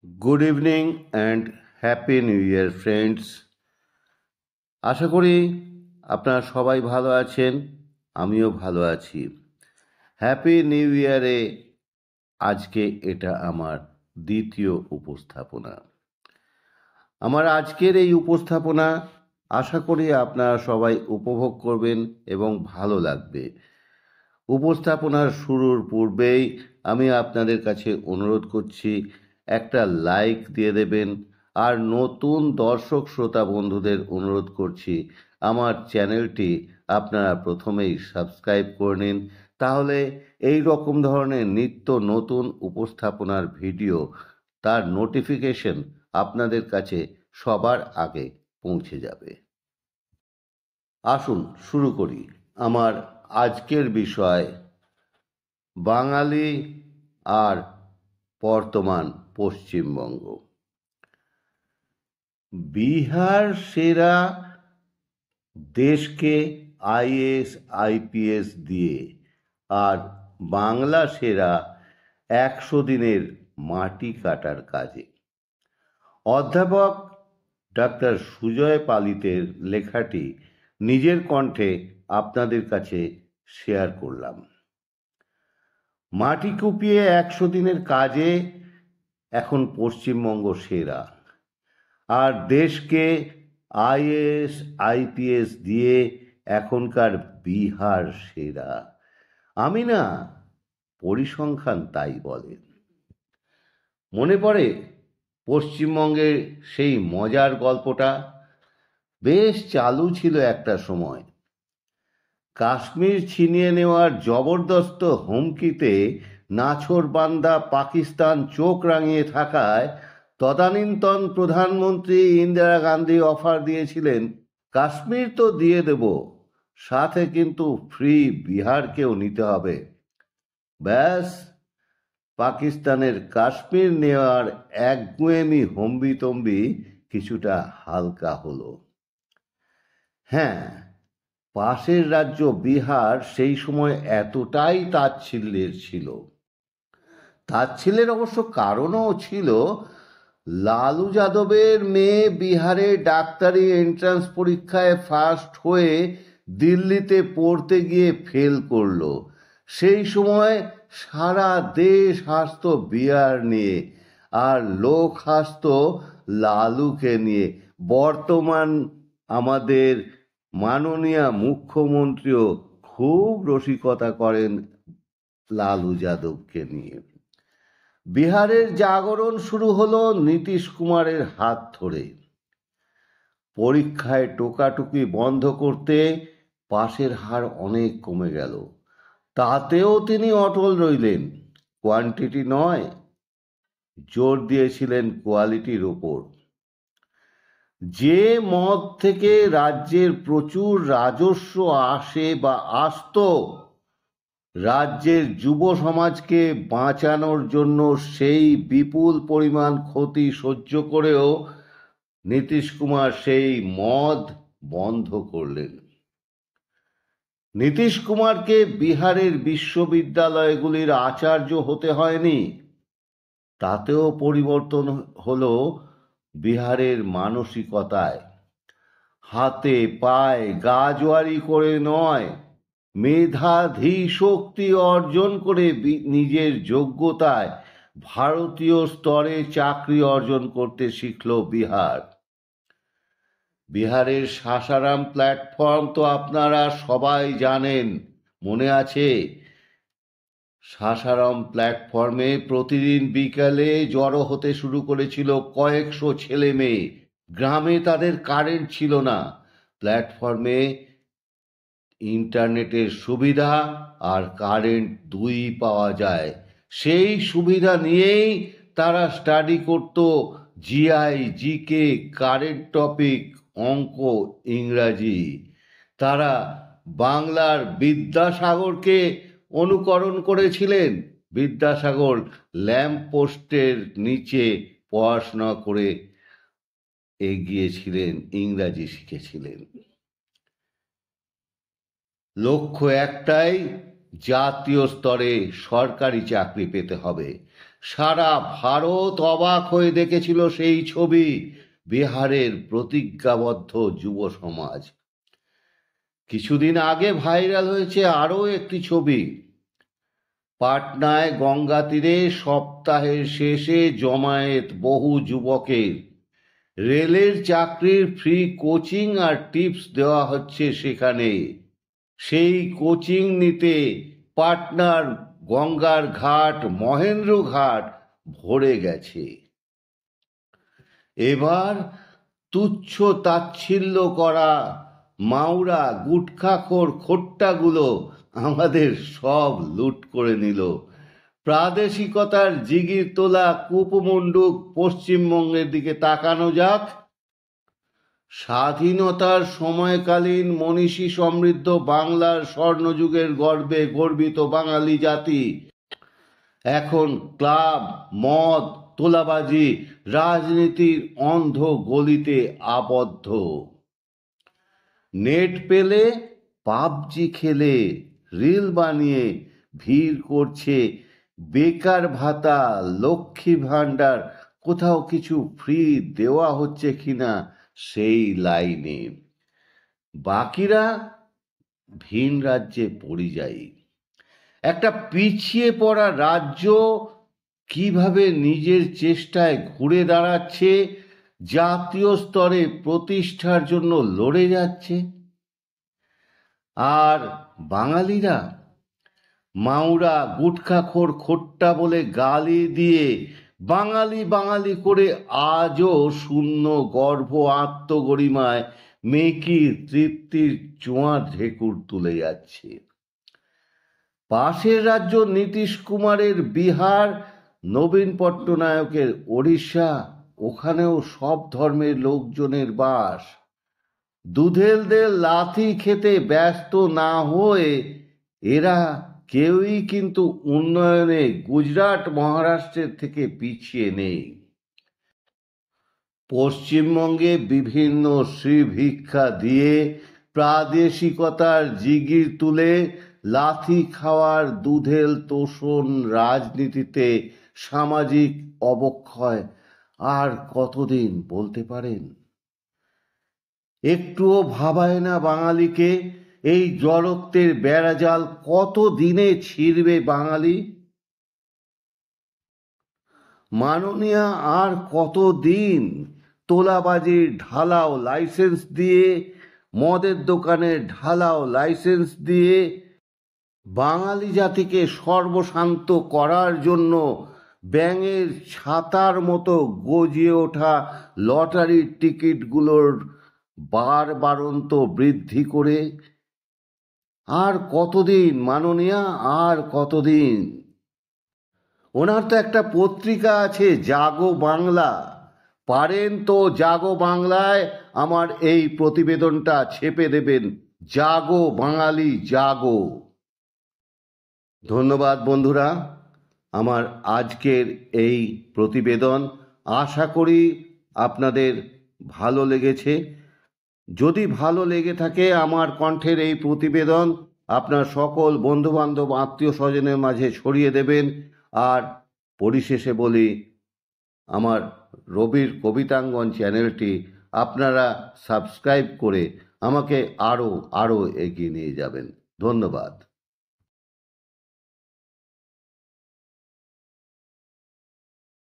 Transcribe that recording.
Good evening and happy new year friends. আশা করি আপনারা সবাই ভালো আছেন, আমিও ভালো আছি। হ্যাপি নিউ ইয়ারে আজকে এটা আমার দ্বিতীয় উপস্থাপনা। আমার আজকের এই উপস্থাপনা আশা করি আপনারা সবাই উপভোগ করবেন এবং ভালো লাগবে। উপস্থাপনার শুরুর পূর্বেই আমি আপনাদের কাছে অনুরোধ করছি একটা লাইক দিয়ে দেবেন, আর নতুন দর্শক শ্রোতা বন্ধুদের অনুরোধ করছি আমার চ্যানেলটি আপনারা প্রথমেই সাবস্ক্রাইব করে নিন, তাহলে এই রকম ধরনের নিত্য নতুন উপস্থাপনার ভিডিও তার নোটিফিকেশন আপনাদের কাছে সবার আগে পৌঁছে যাবে। আসুন শুরু করি। আমার আজকের বিষয় বাঙালি আর বর্তমান পশ্চিমবঙ্গ। বিহার সেরা দেশকে আইএএস আইপিএস দিয়ে, আর বাংলা সেরা 100 দিনের মাটি কাটার কাজে। অধ্যাপক ডাক্তার সুজয় পালিতের লেখাটি নিজের কণ্ঠে আপনাদের কাছে শেয়ার করলাম। মাটি কুপিয়ে 100 দিনের কাজে এখন পশ্চিমবঙ্গ সেরা, আর দেশকে আইএএস আইপিএস দিয়ে এখনকার বিহার সেরা। আমি না, পরিসংখ্যান তাই বলে। মনে পড়ে পশ্চিমবঙ্গের সেই মজার গল্পটা, বেশ চালু ছিল একটা সময়। কাশ্মীর ছিনিয়ে নেওয়ার জবরদস্ত হুমকিতে নাছোড়বান্দা পাকিস্তান চোখ রাঙিয়ে থাকায় তদানীন্তন প্রধানমন্ত্রী ইন্দিরা গান্ধী অফার দিয়েছিলেন, কাশ্মীর তো দিয়ে দেব, সাথে কিন্তু ফ্রি বিহারকেও নিতে হবে। ব্যাস, পাকিস্তানের কাশ্মীর নেওয়ার একগুঁয়েমি হম্বিতম্বি কিছুটা হালকা হলো। হ্যাঁ, পাশের রাজ্য বিহার সেই সময় এতটাই তাচ্ছিল্যের ছিল। তাচ্ছিল্যের অবশ্য কারণও ছিল। লালু যাদবের মেয়ে বিহারে ডাক্তারি এন্ট্রান্স পরীক্ষায় ফার্স্ট হয়ে দিল্লিতে পড়তে গিয়ে ফেল করলো। সেই সময় সারা দেশ হাসত বিহার নিয়ে, আর লোক হাসত লালুকে নিয়ে। বর্তমান আমাদের মাননীয় মুখ্যমন্ত্রীও খুব রসিকতা করেন লালু যাদবকে নিয়ে। বিহারের জাগরণ শুরু হলো নীতিশ কুমারের হাত ধরে। পরীক্ষায় টোকাটুকি বন্ধ করতে পাশের হার অনেক কমে গেল, তাতেও তিনি অটল রইলেন। কোয়ান্টিটি নয়, জোর দিয়েছিলেন কোয়ালিটির ওপর। যে মদ থেকে রাজ্যের প্রচুর রাজস্ব আসে বা আসতো, রাজ্যের যুব সমাজকে বাঁচানোর জন্য সেই বিপুল পরিমাণ ক্ষতি সহ্য করেও নীতিশ কুমার সেই মদ বন্ধ করলেন। নীতিশ কুমারকে বিহারের বিশ্ববিদ্যালয়গুলির আচার্য হতে হয়নি, তাতেও পরিবর্তন হলো বিহারের মানসিকতায়। হাতে পায়ে গাজোয়ারি করে নয়, মেধাধী শক্তি অর্জন করে নিজের যোগ্যতায় ভারতীয় স্তরে চাকরি অর্জন করতে শিখল বিহার। বিহারের সাসারাম প্ল্যাটফর্ম তো আপনারা সবাই জানেন, মনে আছে? সাসারাম প্ল্যাটফর্মে প্রতিদিন বিকালে জড়ো হতে শুরু করেছিল কয়েকশো ছেলে মেয়ে। গ্রামে তাদের কারেন্ট ছিল না। প্ল্যাটফর্মে ইন্টারনেটের সুবিধা আর কারেন্ট দুই পাওয়া যায়। সেই সুবিধা নিয়েই তারা স্টাডি করত জিআই, জিকে, কারেন্ট টপিক, অঙ্ক, ইংরাজি। তারা বাংলার বিদ্যাসাগরকে অনুকরণ করেছিলেন। বিদ্যাসাগর ল্যাম্পপোস্টের নিচে পড়াশোনা করে এগিয়েছিলেন, ইংরাজি শিখেছিলেন। লক্ষ্য একটাই, জাতীয় স্তরে সরকারি চাকরি পেতে হবে। সারা ভারত অবাক হয়ে দেখেছিল সেই ছবি, বিহারের প্রতিজ্ঞাবদ্ধ যুব সমাজ। কিছুদিন আগে ভাইরাল হয়েছে আরও একটি ছবি। পাটনায় গঙ্গা তীরে সপ্তাহের শেষে জমায়েত বহু যুবকের। রেলের চাকরির ফ্রি কোচিং আর টিপস দেওয়া হচ্ছে সেখানে। সেই কোচিং নিতে পাটনার গঙ্গার ঘাট, মহেন্দ্র ঘাট ভরে গেছে। এবার তুচ্ছ তাচ্ছিল্য করা মাউরা গুটখাখোর খোট্টাগুলো আমাদের সব লুট করে নিল। প্রাদেশিকতার জিগির তোলা কূপমণ্ডুক পশ্চিমবঙ্গের দিকে তাকানো যাক। স্বাধীনতার সময়কালীন মনীষী সমৃদ্ধ বাংলার স্বর্ণযুগের গর্বে গর্বিত বাঙালি জাতি এখন ক্লাব, মদ, তোলাবাজি, রাজনীতির অন্ধ গলিতে আবদ্ধ। নেট পেলে পাবজি খেলে রিল বানিয়ে ভিড় করছে বেকার ভাতা, লক্ষ্মী ভাণ্ডার, কোথাও কিছু ফ্রি দেওয়া হচ্ছে কিনা সেই লাইনে। বাকিরা ভিন রাজ্যে পরিযায়ী। একটা পিছিয়ে পড়া রাজ্য কিভাবে নিজের চেষ্টায় ঘুরে দাঁড়াচ্ছে, জাতীয় স্তরে প্রতিষ্ঠার জন্য লড়ে যাচ্ছে। আর বাঙালিরা মাউরা গুটখাখোর খোট্টা বলে গালি দিয়ে বাঙালি বাঙালি করে আজও শূন্য গর্ভ আত্মগরিমায় মেকির তৃপ্তির চোঁয়ার ঢেকুর তুলে যাচ্ছে। পাশের রাজ্য নীতিশ কুমারের বিহার, নবীন পট্টনায়কের ওড়িশা, ওখানেও সব ধর্মের লোকজনের বাস। দুধেলদের লাথি খেতে ব্যস্ত না হয়ে এরা কেউই কিন্তু উন্নয়নে গুজরাট, মহারাষ্ট্রের থেকে পিছিয়ে নেই। পশ্চিমবঙ্গে বিভিন্ন শ্রীভিক্ষা দিয়ে প্রাদেশিকতার জিগির তুলে লাথি খাওয়ার দুধেল তোষণ রাজনীতিতে সামাজিক অবক্ষয় আর কতদিন বলতে পারেন? একটুও ভাবায় না বাঙালিকে এই জড়ত্বের বেড়াজাল কত দিনে ছিঁড়বে বাঙালি? মাননীয়া আর কতদিন তোলাবাজির ঢালাও লাইসেন্স দিয়ে, মদের দোকানের ঢালাও লাইসেন্স দিয়ে বাঙালি জাতিকে সর্বশান্ত করার জন্য ব্যাঙের ছাতার মতো গজিয়ে ওঠা লটারির টিকিটগুলোর বারবারন্ত বৃদ্ধি করে? আর কতদিন মাননীয়া, আর কতদিন? ওনার তো একটা পত্রিকা আছে জাগো বাংলা, পারেন তো জাগো বাংলায় আমার এই প্রতিবেদনটা ছেপে দেবেন, জাগো বাঙালি জাগো। ধন্যবাদ বন্ধুরা, আমার আজকের এই প্রতিবেদন আশা করি আপনাদের ভালো লেগেছে। যদি ভালো লেগে থাকে আমার কণ্ঠের এই প্রতিবেদন আপনার সকল বন্ধুবান্ধব, আত্মীয় স্বজনের মাঝে ছড়িয়ে দেবেন। আর পরিশেষে বলি, আমার রবির কবিতাঙ্গন চ্যানেলটি আপনারা সাবস্ক্রাইব করে আমাকে আরও এগিয়ে নিয়ে যাবেন। ধন্যবাদ।